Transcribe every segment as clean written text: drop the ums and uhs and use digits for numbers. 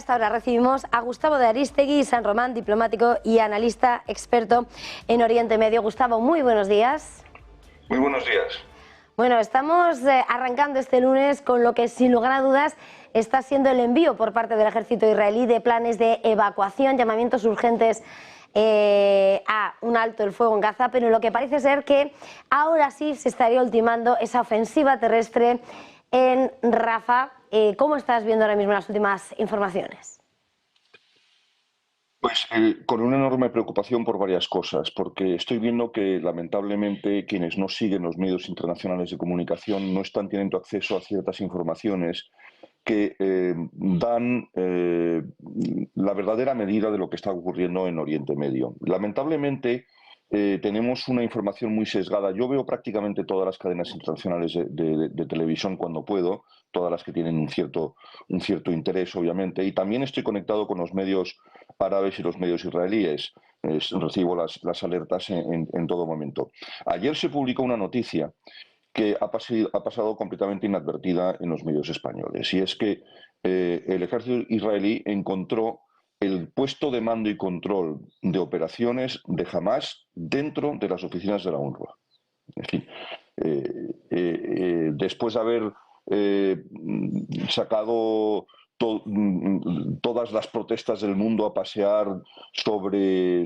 Hasta ahora recibimos a Gustavo de Arístegui San Román, diplomático y analista experto en Oriente Medio. Gustavo, muy buenos días. Muy buenos días. Bueno, estamos arrancando este lunes con lo que sin lugar a dudas está siendo el envío por parte del ejército israelí de planes de evacuación, llamamientos urgentes a un alto el fuego en Gaza, pero lo que parece ser que ahora sí se estaría ultimando esa ofensiva terrestre en Rafah. ¿Cómo estás viendo ahora mismo las últimas informaciones? Pues con una enorme preocupación por varias cosas, porque estoy viendo que lamentablemente quienes no siguen los medios internacionales de comunicación no están teniendo acceso a ciertas informaciones que dan la verdadera medida de lo que está ocurriendo en Oriente Medio. Lamentablemente tenemos una información muy sesgada. Yo veo prácticamente todas las cadenas internacionales de televisión cuando puedo, todas las que tienen un cierto interés, obviamente, y también estoy conectado con los medios árabes y los medios israelíes. Recibo las alertas en todo momento. Ayer se publicó una noticia que ha pasado completamente inadvertida en los medios españoles. Y es que el ejército israelí encontró el puesto de mando y control de operaciones de Hamás dentro de las oficinas de la UNRWA. En fin, después de haber sacado todas las protestas del mundo a pasear sobre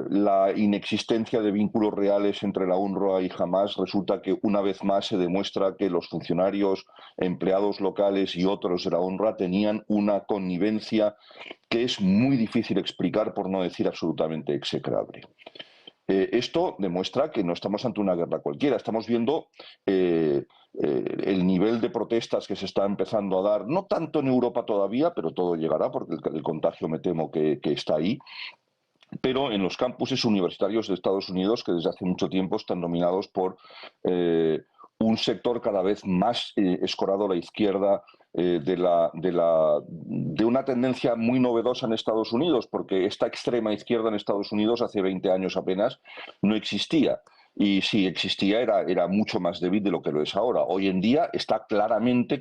la inexistencia de vínculos reales entre la UNRWA y Hamás, resulta que una vez más se demuestra que los funcionarios, empleados locales y otros de la UNRWA tenían una connivencia que es muy difícil explicar, por no decir absolutamente execrable. Esto demuestra que no estamos ante una guerra cualquiera, estamos viendo el nivel de protestas que se está empezando a dar, no tanto en Europa todavía, pero todo llegará porque el contagio me temo que está ahí, pero en los campuses universitarios de Estados Unidos, que desde hace mucho tiempo están dominados por un sector cada vez más escorado a la izquierda de una tendencia muy novedosa en Estados Unidos, porque esta extrema izquierda en Estados Unidos hace 20 años apenas no existía. Y si existía era mucho más débil de lo que lo es ahora. Hoy en día está claramente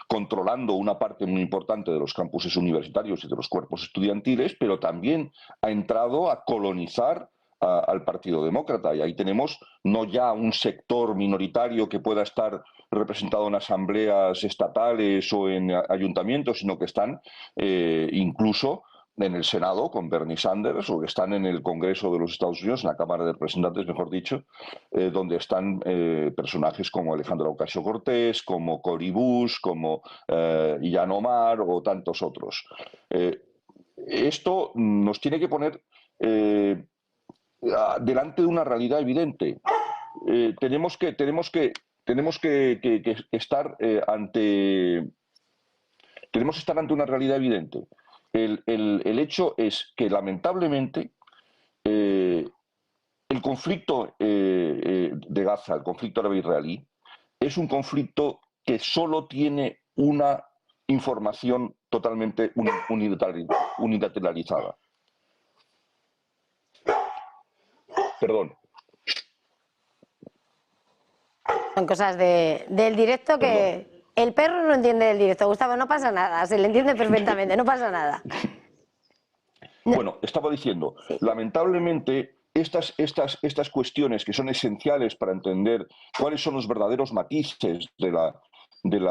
controlando una parte muy importante de los campuses universitarios y de los cuerpos estudiantiles, pero también ha entrado a colonizar al Partido Demócrata. Y ahí tenemos no ya un sector minoritario que pueda estar representado en asambleas estatales o en ayuntamientos, sino que están incluso en el Senado con Bernie Sanders, o que están en el Congreso de los Estados Unidos, en la Cámara de Representantes, mejor dicho, donde están personajes como Alejandro Ocasio-Cortez, como Cory Bush, como Ilhan Omar o tantos otros. Esto nos tiene que poner delante de una realidad evidente. Tenemos que estar tenemos que estar ante una realidad evidente. El hecho es que, lamentablemente, el conflicto de Gaza, el conflicto árabe-israelí, es un conflicto que solo tiene una información totalmente unilateralizada. Perdón. Son cosas del directo que... Perdón. El perro no entiende del directo, Gustavo, no pasa nada, se le entiende perfectamente, no pasa nada. Bueno, estaba diciendo, sí. Lamentablemente estas cuestiones que son esenciales para entender cuáles son los verdaderos matices del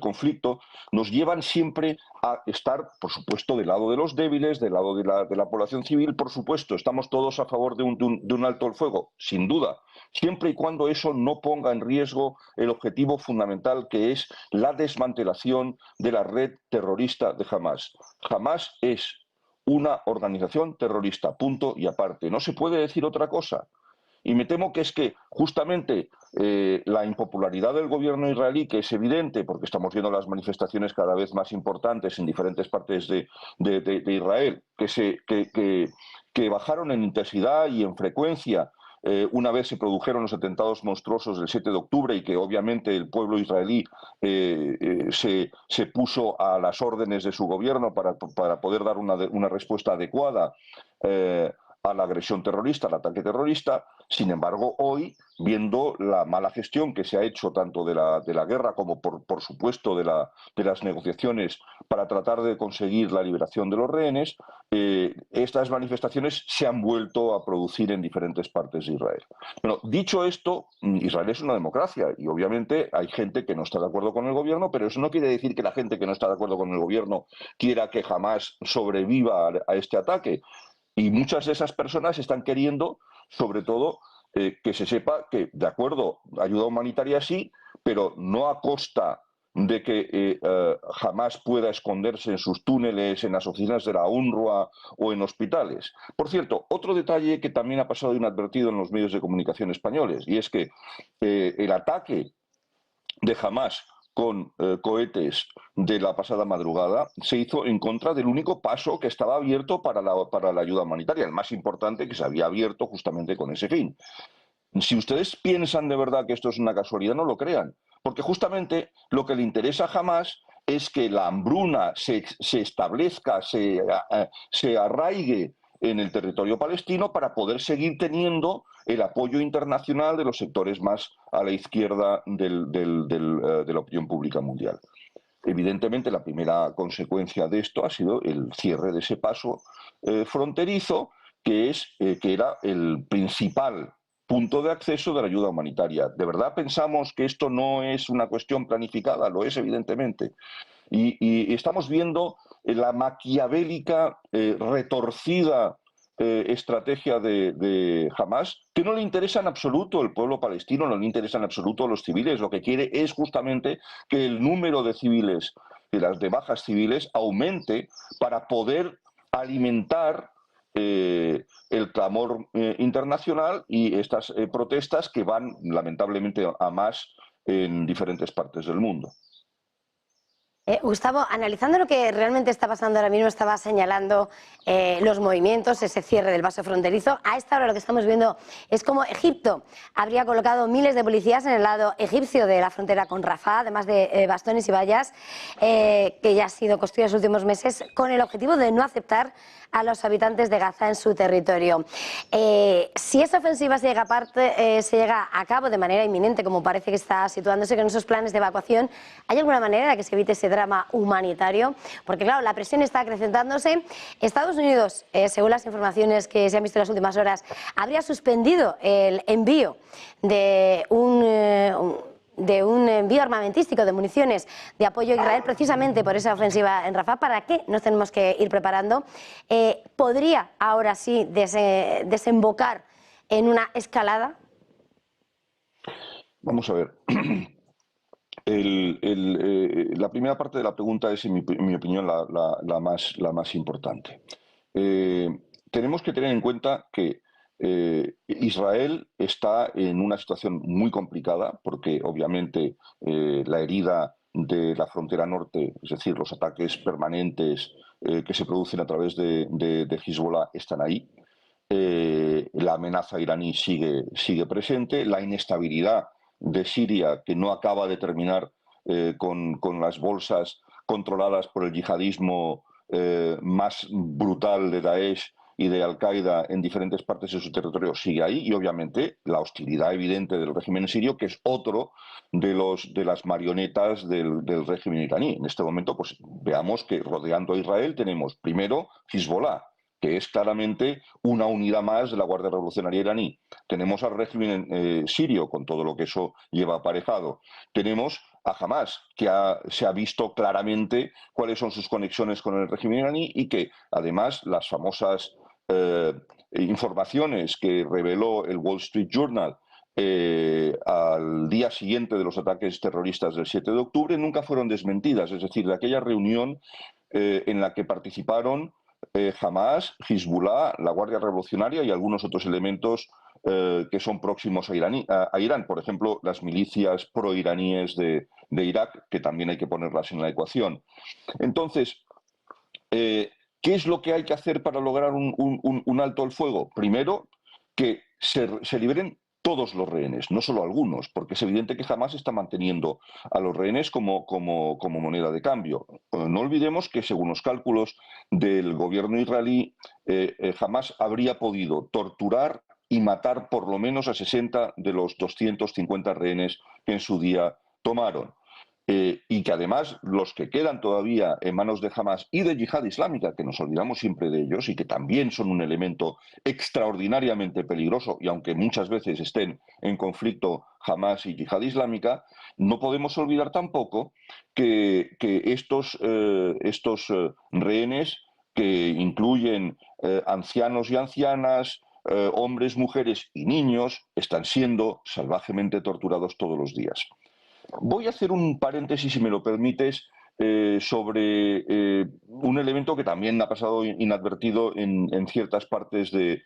conflicto, nos llevan siempre a estar, por supuesto, del lado de los débiles, del lado de la población civil. Por supuesto, estamos todos a favor de un alto el fuego, sin duda, siempre y cuando eso no ponga en riesgo el objetivo fundamental, que es la desmantelación de la red terrorista de Hamás. Hamás es una organización terrorista, punto y aparte. No se puede decir otra cosa. Y me temo que es que justamente la impopularidad del gobierno israelí, que es evidente porque estamos viendo las manifestaciones cada vez más importantes en diferentes partes de Israel, que bajaron en intensidad y en frecuencia una vez se produjeron los atentados monstruosos del 7 de octubre y que obviamente el pueblo israelí se puso a las órdenes de su gobierno para poder dar una respuesta adecuada a la agresión terrorista, al ataque terrorista. Sin embargo, hoy, viendo la mala gestión que se ha hecho tanto de la guerra como, por supuesto, de las negociaciones para tratar de conseguir la liberación de los rehenes, estas manifestaciones se han vuelto a producir en diferentes partes de Israel. Bueno, dicho esto, Israel es una democracia y obviamente hay gente que no está de acuerdo con el gobierno, pero eso no quiere decir que la gente que no está de acuerdo con el gobierno quiera que jamás sobreviva a este ataque. Y muchas de esas personas están queriendo, sobre todo, que se sepa que, de acuerdo, ayuda humanitaria sí, pero no a costa de que jamás pueda esconderse en sus túneles, en las oficinas de la UNRWA o en hospitales. Por cierto, otro detalle que también ha pasado inadvertido en los medios de comunicación españoles, y es que el ataque de Hamás con cohetes de la pasada madrugada se hizo en contra del único paso que estaba abierto para la ayuda humanitaria, el más importante que se había abierto justamente con ese fin. Si ustedes piensan de verdad que esto es una casualidad, no lo crean, porque justamente lo que le interesa a Hamás es que la hambruna se establezca, se arraigue en el territorio palestino para poder seguir teniendo el apoyo internacional de los sectores más a la izquierda de la opinión pública mundial. Evidentemente, la primera consecuencia de esto ha sido el cierre de ese paso fronterizo, que era el principal punto de acceso de la ayuda humanitaria. ¿De verdad pensamos que esto no es una cuestión planificada? Lo es, evidentemente. Y estamos viendo la maquiavélica, retorcida estrategia de Hamás, que no le interesa en absoluto el pueblo palestino, no le interesa en absoluto a los civiles. Lo que quiere es justamente que el número de civiles, de bajas civiles, aumente para poder alimentar el clamor internacional y estas protestas que van lamentablemente a más en diferentes partes del mundo. Gustavo, analizando lo que realmente está pasando ahora mismo, estaba señalando los movimientos, ese cierre del paso fronterizo. A esta hora lo que estamos viendo es como Egipto habría colocado miles de policías en el lado egipcio de la frontera con Rafah, además de bastones y vallas, que ya han sido construidas en los últimos meses, con el objetivo de no aceptar a los habitantes de Gaza en su territorio. Si esta ofensiva se llega a cabo de manera inminente, como parece que está situándose con esos planes de evacuación, ¿hay alguna manera de que se evite ese drama humanitario? Porque claro, la presión está acrecentándose. Estados Unidos, según las informaciones que se han visto en las últimas horas, habría suspendido el envío de un envío armamentístico de municiones de apoyo a Israel precisamente por esa ofensiva en Rafah. ¿Para qué nos tenemos que ir preparando? ¿Podría ahora sí desembocar en una escalada? Vamos a ver. La primera parte de la pregunta es, en mi opinión, la más importante. Tenemos que tener en cuenta que Israel está en una situación muy complicada porque obviamente la herida de la frontera norte, es decir, los ataques permanentes que se producen a través de Hezbollah están ahí. La amenaza iraní sigue presente, la inestabilidad de Siria, que no acaba de terminar con las bolsas controladas por el yihadismo más brutal de Daesh y de Al-Qaeda en diferentes partes de su territorio, sigue ahí, y obviamente la hostilidad evidente del régimen sirio, que es otro de las marionetas del régimen iraní. En este momento, pues veamos que rodeando a Israel tenemos primero Hezbollah, que es claramente una unidad más de la Guardia Revolucionaria iraní. Tenemos al régimen sirio, con todo lo que eso lleva aparejado. Tenemos a Hamás, que se ha visto claramente cuáles son sus conexiones con el régimen iraní y que, además, las famosas informaciones que reveló el Wall Street Journal al día siguiente de los ataques terroristas del 7 de octubre nunca fueron desmentidas. Es decir, de aquella reunión en la que participaron Hamás, Hezbollah, la Guardia Revolucionaria y algunos otros elementos que son próximos a Irán. Por ejemplo, las milicias proiraníes de Irak, que también hay que ponerlas en la ecuación. Entonces, ¿qué es lo que hay que hacer para lograr un alto el fuego? Primero, que se liberen todos los rehenes, no solo algunos, porque es evidente que Hamás está manteniendo a los rehenes como moneda de cambio. No olvidemos que, según los cálculos del gobierno israelí, Hamás habría podido torturar y matar por lo menos a 60 de los 250 rehenes que en su día tomaron. Y que además los que quedan todavía en manos de Hamás y de Yihad Islámica, que nos olvidamos siempre de ellos y que también son un elemento extraordinariamente peligroso, y aunque muchas veces estén en conflicto Hamás y Yihad Islámica, no podemos olvidar tampoco que estos rehenes, que incluyen ancianos y ancianas, hombres, mujeres y niños, están siendo salvajemente torturados todos los días. Voy a hacer un paréntesis, si me lo permites, sobre un elemento que también ha pasado inadvertido en ciertas partes de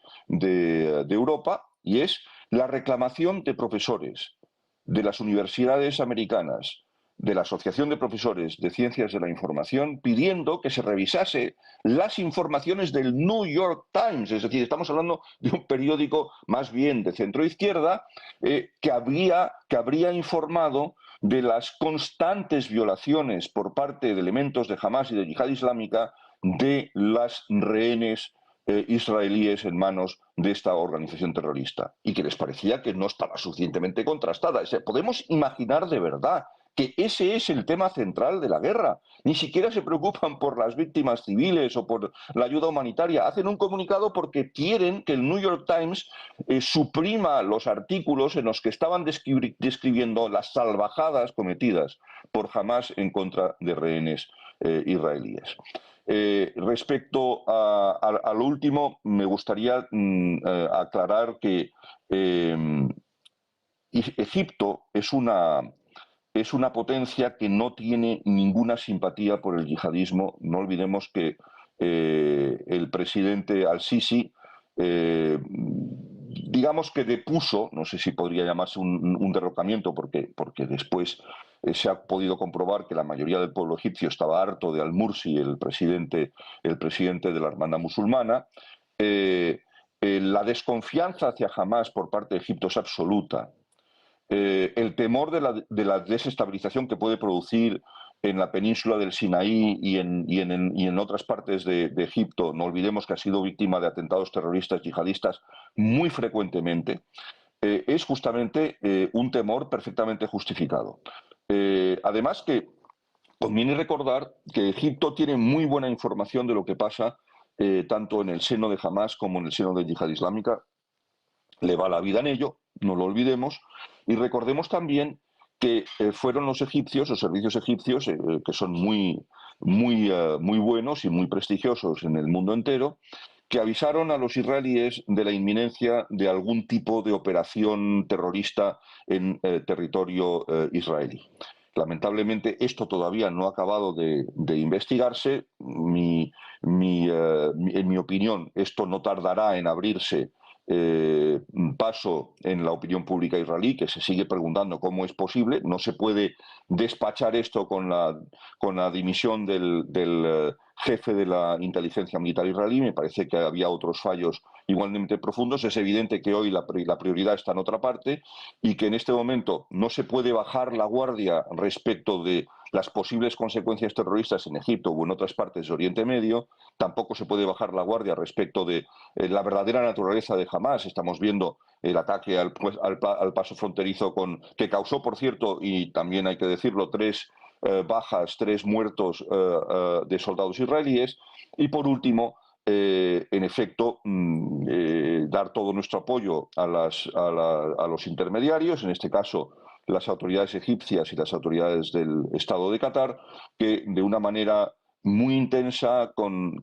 Europa, y es la reclamación de profesores de las universidades americanas, de la Asociación de Profesores de Ciencias de la Información, pidiendo que se revisase las informaciones del New York Times. Es decir, estamos hablando de un periódico más bien de centro-izquierda, que habría informado de las constantes violaciones por parte de elementos de Hamás y de Yihad Islámica de las rehenes israelíes en manos de esta organización terrorista, y que les parecía que no estaba suficientemente contrastada. O sea, podemos imaginar de verdad que ese es el tema central de la guerra. Ni siquiera se preocupan por las víctimas civiles o por la ayuda humanitaria. Hacen un comunicado porque quieren que el New York Times suprima los artículos en los que estaban describiendo las salvajadas cometidas por Hamás en contra de rehenes israelíes. Respecto a lo último, me gustaría aclarar que Egipto es una potencia que no tiene ninguna simpatía por el yihadismo. No olvidemos que el presidente al-Sisi, digamos que depuso, no sé si podría llamarse un derrocamiento, porque después se ha podido comprobar que la mayoría del pueblo egipcio estaba harto de al-Mursi, el presidente de la Hermandad Musulmana. La desconfianza hacia Hamás por parte de Egipto es absoluta. El temor de la desestabilización que puede producir en la península del Sinaí y en otras partes de Egipto, no olvidemos que ha sido víctima de atentados terroristas yihadistas muy frecuentemente, es justamente un temor perfectamente justificado. Además que conviene recordar que Egipto tiene muy buena información de lo que pasa tanto en el seno de Hamás como en el seno de Yihad Islámica. Le va la vida en ello, no lo olvidemos, y recordemos también que fueron los egipcios, los servicios egipcios, que son muy buenos y muy prestigiosos en el mundo entero, que avisaron a los israelíes de la inminencia de algún tipo de operación terrorista en territorio israelí. Lamentablemente esto todavía no ha acabado de investigarse. En mi opinión, esto no tardará en abrirse paso en la opinión pública israelí, que se sigue preguntando cómo es posible. No se puede despachar esto con la dimisión del jefe de la inteligencia militar israelí. Me parece que había otros fallos igualmente profundos. Es evidente que hoy la prioridad está en otra parte y que en este momento no se puede bajar la guardia respecto de las posibles consecuencias terroristas en Egipto o en otras partes de Oriente Medio. Tampoco se puede bajar la guardia respecto de la verdadera naturaleza de Hamás. Estamos viendo el ataque al paso fronterizo que causó, por cierto, y también hay que decirlo, 3 bajas, 3 muertos de soldados israelíes. Y por último, en efecto, dar todo nuestro apoyo a los intermediarios, en este caso las autoridades egipcias y las autoridades del Estado de Qatar, que de una manera muy intensa, yo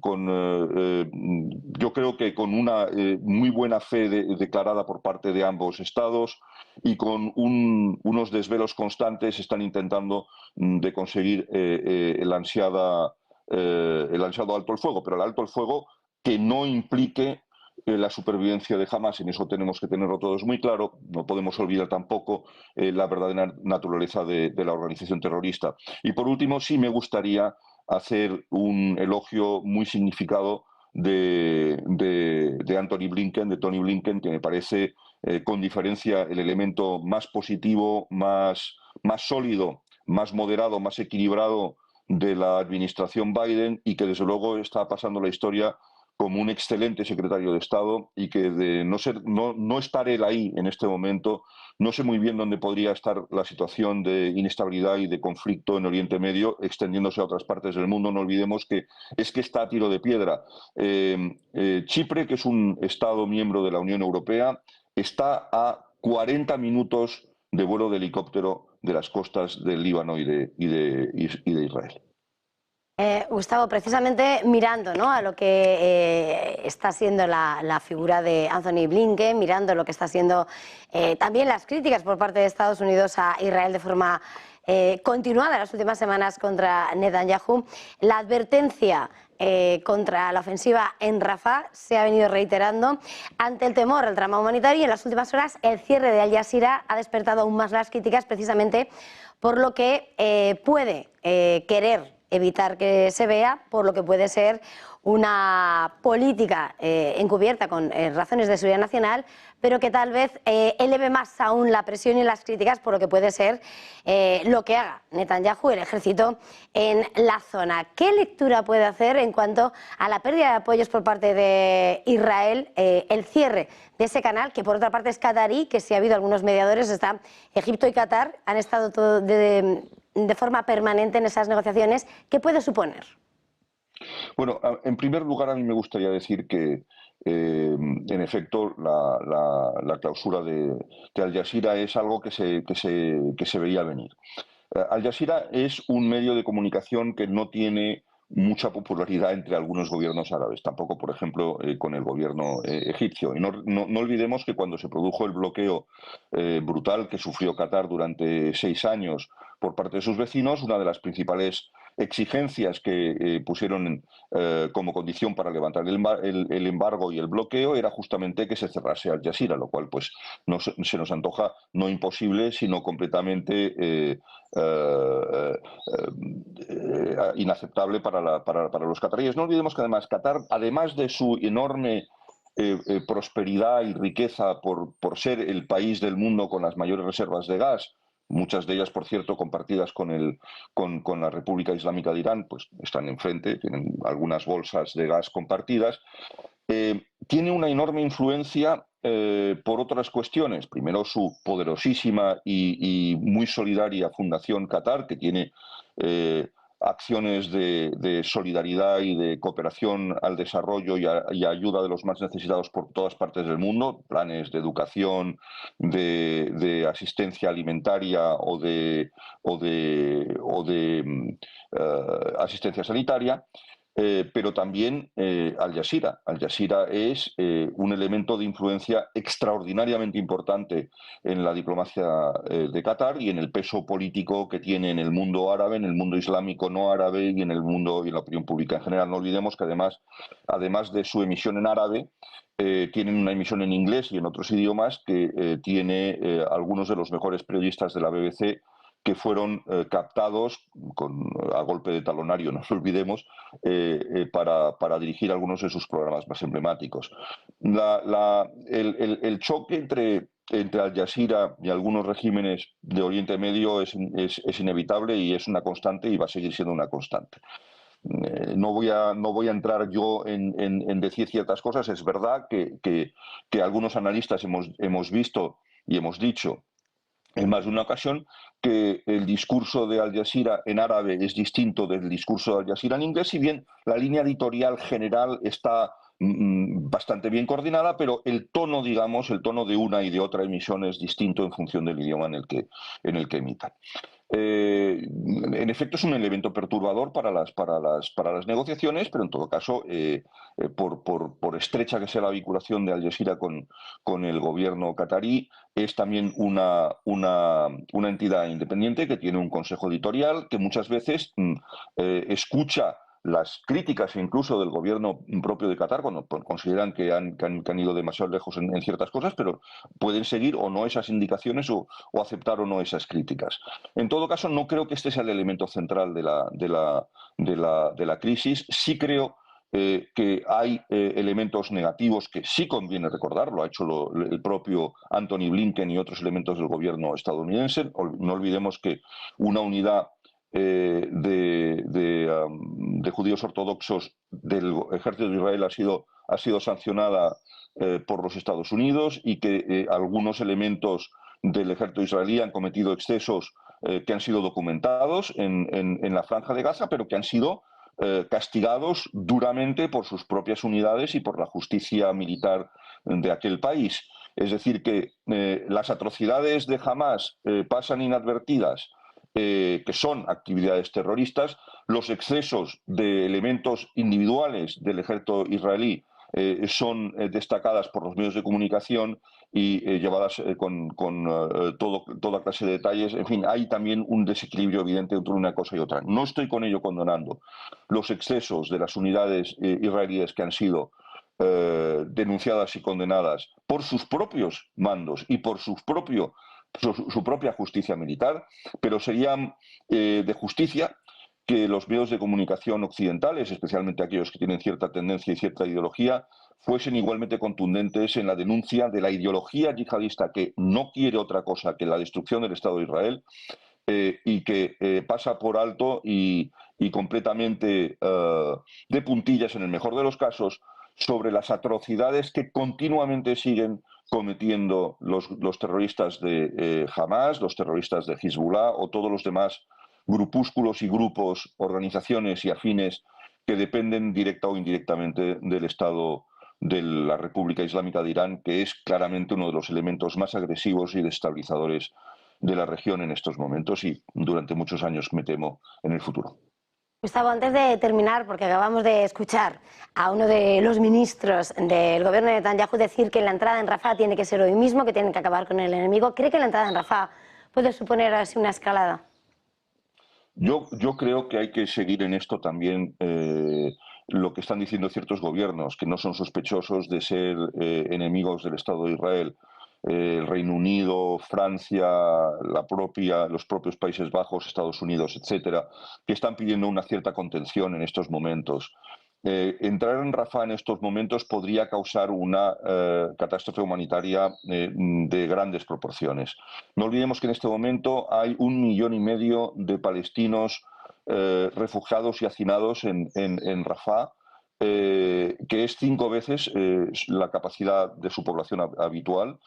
creo que con una muy buena fe declarada por parte de ambos estados y con unos desvelos constantes, están intentando de conseguir el ansiado alto el fuego, pero el alto el fuego que no implique la supervivencia de Hamás. En eso tenemos que tenerlo todos muy claro. No podemos olvidar tampoco la verdadera naturaleza de la organización terrorista. Y por último, sí me gustaría hacer un elogio muy significado de Anthony Blinken, de Tony Blinken, que me parece, con diferencia, el elemento más positivo, más sólido, más moderado, más equilibrado de la administración Biden, y que desde luego está pasando la historia como un excelente secretario de Estado y que de no estar él ahí en este momento, no sé muy bien dónde podría estar la situación de inestabilidad y de conflicto en Oriente Medio extendiéndose a otras partes del mundo. No olvidemos que está a tiro de piedra. Chipre, que es un Estado miembro de la Unión Europea, está a 40 minutos de vuelo de helicóptero de las costas del Líbano y de Israel. Gustavo, precisamente mirando, ¿no?, a lo que está siendo la figura de Anthony Blinken, mirando lo que está siendo también las críticas por parte de Estados Unidos a Israel de forma continuada en las últimas semanas contra Netanyahu, la advertencia contra la ofensiva en Rafah se ha venido reiterando ante el temor al drama humanitario, y en las últimas horas el cierre de Al Jazeera ha despertado aún más las críticas, precisamente por lo que puede querer evitar que se vea, por lo que puede ser una política encubierta con razones de seguridad nacional, pero que tal vez eleve más aún la presión y las críticas por lo que puede ser lo que haga Netanyahu, el ejército, en la zona. ¿Qué lectura puede hacer en cuanto a la pérdida de apoyos por parte de Israel, el cierre de ese canal, que por otra parte es catarí, que si ha habido algunos mediadores, está Egipto y Qatar, han estado de forma permanente en esas negociaciones? ¿Qué puede suponer? Bueno, en primer lugar, a mí me gustaría decir que, en efecto, la clausura de Al Jazeera es algo que se veía venir. Al Jazeera es un medio de comunicación que no tiene mucha popularidad entre algunos gobiernos árabes, tampoco, por ejemplo, con el gobierno egipcio. Y no olvidemos que cuando se produjo el bloqueo brutal que sufrió Qatar durante 6 años por parte de sus vecinos, una de las principales exigencias que pusieron como condición para levantar el embargo y el bloqueo era justamente que se cerrase Al Jazeera, lo cual pues se nos antoja no imposible, sino completamente inaceptable para los cataríes. No olvidemos que además Qatar, además de su enorme prosperidad y riqueza por ser el país del mundo con las mayores reservas de gas, muchas de ellas, por cierto, compartidas con la República Islámica de Irán, pues están enfrente, tienen algunas bolsas de gas compartidas, tiene una enorme influencia por otras cuestiones. Primero, su poderosísima y muy solidaria Fundación Qatar, que tiene acciones de solidaridad y de cooperación al desarrollo y ayuda de los más necesitados por todas partes del mundo, planes de educación, de asistencia alimentaria o de asistencia sanitaria. Pero también Al Jazeera. Al Jazeera es un elemento de influencia extraordinariamente importante en la diplomacia de Qatar y en el peso político que tiene en el mundo árabe, en el mundo islámico no árabe y en el mundo y en la opinión pública en general. No olvidemos que además de su emisión en árabe, tienen una emisión en inglés y en otros idiomas que tiene algunos de los mejores periodistas de la BBC que fueron captados a golpe de talonario, no lo olvidemos, para dirigir algunos de sus programas más emblemáticos. El choque entre Al Jazeera y algunos regímenes de Oriente Medio es inevitable y es una constante y va a seguir siendo una constante. No voy a entrar yo en decir ciertas cosas. Es verdad que algunos analistas hemos visto y hemos dicho en más de una ocasión que el discurso de Al Jazeera en árabe es distinto del discurso de Al Jazeera en inglés, si bien la línea editorial general está bastante bien coordinada, pero el tono, digamos, el tono de una y de otra emisión es distinto en función del idioma en el que emitan. En efecto, es un elemento perturbador para las negociaciones, pero en todo caso, por estrecha que sea la vinculación de Al Jazeera con el gobierno catarí, es también una entidad independiente que tiene un consejo editorial que muchas veces escucha las críticas incluso del gobierno propio de Qatar cuando consideran que han ido demasiado lejos en ciertas cosas, pero pueden seguir o no esas indicaciones o aceptar o no esas críticas. En todo caso, no creo que este sea el elemento central de la crisis. Sí creo que hay elementos negativos que sí conviene recordar, lo ha hecho el propio Anthony Blinken y otros elementos del gobierno estadounidense. No olvidemos que una unidad de judíos ortodoxos del ejército de Israel ha sido sancionada por los Estados Unidos y que algunos elementos del ejército israelí han cometido excesos que han sido documentados en la Franja de Gaza, pero que han sido castigados duramente por sus propias unidades y por la justicia militar de aquel país. Es decir, que las atrocidades de Hamás pasan inadvertidas, que son actividades terroristas, los excesos de elementos individuales del ejército israelí son destacadas por los medios de comunicación y llevadas con toda clase de detalles. En fin, hay también un desequilibrio evidente entre una cosa y otra. No estoy con ello condenando los excesos de las unidades israelíes que han sido denunciadas y condenadas por sus propios mandos y por su propia justicia militar, pero sería de justicia que los medios de comunicación occidentales, especialmente aquellos que tienen cierta tendencia y cierta ideología, fuesen igualmente contundentes en la denuncia de la ideología yihadista que no quiere otra cosa que la destrucción del Estado de Israel y que pasa por alto y completamente de puntillas, en el mejor de los casos, sobre las atrocidades que continuamente siguen cometiendo los terroristas de Hamás, los terroristas de Hezbollah o todos los demás grupúsculos y grupos, organizaciones y afines que dependen directa o indirectamente del Estado de la República Islámica de Irán, que es claramente uno de los elementos más agresivos y desestabilizadores de la región en estos momentos y durante muchos años, me temo, en el futuro. Gustavo, antes de terminar, porque acabamos de escuchar a uno de los ministros del gobierno de Netanyahu decir que la entrada en Rafah tiene que ser hoy mismo, que tienen que acabar con el enemigo, ¿cree que la entrada en Rafah puede suponer así una escalada? Yo creo que hay que seguir en esto también lo que están diciendo ciertos gobiernos, que no son sospechosos de ser enemigos del Estado de Israel. El Reino Unido, Francia, los propios Países Bajos, Estados Unidos, etcétera, que están pidiendo una cierta contención en estos momentos. Entrar en Rafah en estos momentos podría causar una catástrofe humanitaria de grandes proporciones. No olvidemos que en este momento hay 1,5 millones de palestinos refugiados y hacinados en Rafah, que es 5 veces la capacidad de su población habitual.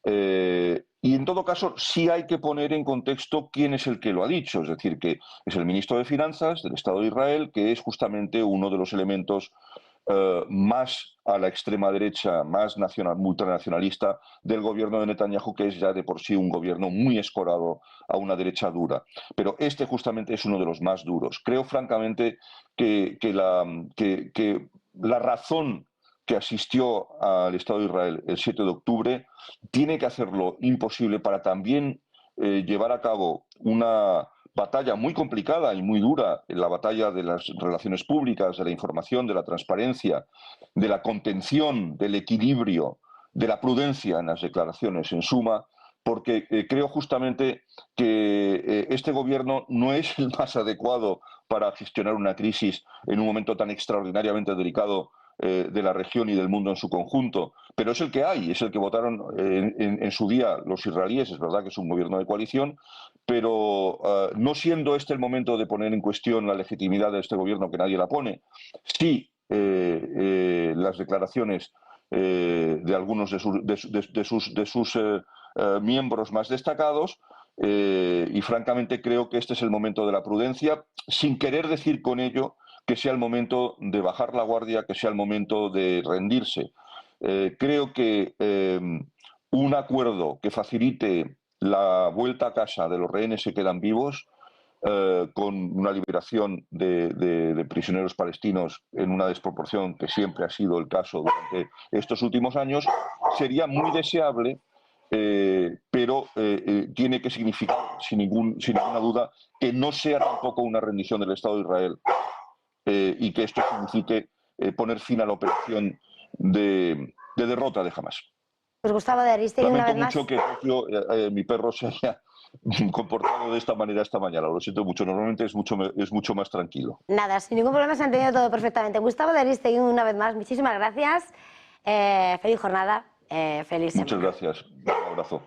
Y en todo caso, sí hay que poner en contexto quién es el que lo ha dicho, es decir, que es el ministro de Finanzas del Estado de Israel, que es justamente uno de los elementos más a la extrema derecha, más multinacionalista del gobierno de Netanyahu, que es ya de por sí un gobierno muy escorado a una derecha dura. Pero este justamente es uno de los más duros. Creo francamente que la razón que asistió al Estado de Israel el 7 de octubre tiene que hacerlo imposible para también llevar a cabo una batalla muy complicada y muy dura, la batalla de las relaciones públicas, de la información, de la transparencia, de la contención, del equilibrio, de la prudencia en las declaraciones, en suma, porque creo justamente que este gobierno no es el más adecuado para gestionar una crisis en un momento tan extraordinariamente delicado de la región y del mundo en su conjunto, pero es el que hay, es el que votaron en su día los israelíes. Es verdad que es un gobierno de coalición, pero no siendo este el momento de poner en cuestión la legitimidad de este gobierno, que nadie la pone, sí las declaraciones de algunos de sus miembros más destacados, y francamente creo que este es el momento de la prudencia, sin querer decir con ello que sea el momento de bajar la guardia, que sea el momento de rendirse. Creo que un acuerdo que facilite la vuelta a casa de los rehenes que quedan vivos, con una liberación de prisioneros palestinos en una desproporción que siempre ha sido el caso durante estos últimos años, sería muy deseable, pero tiene que significar, sin ninguna duda, que no sea tampoco una rendición del Estado de Israel, y que esto signifique poner fin a la operación de derrota de Hamás. Pues Gustavo de Arístegui, una vez más. Lamento mucho que mi perro se haya comportado de esta manera esta mañana. Lo siento mucho. Normalmente es mucho más tranquilo. Nada, sin ningún problema, se ha entendido todo perfectamente. Gustavo de Arístegui, una vez más, muchísimas gracias. Feliz jornada, feliz semana. Muchas gracias. Un abrazo.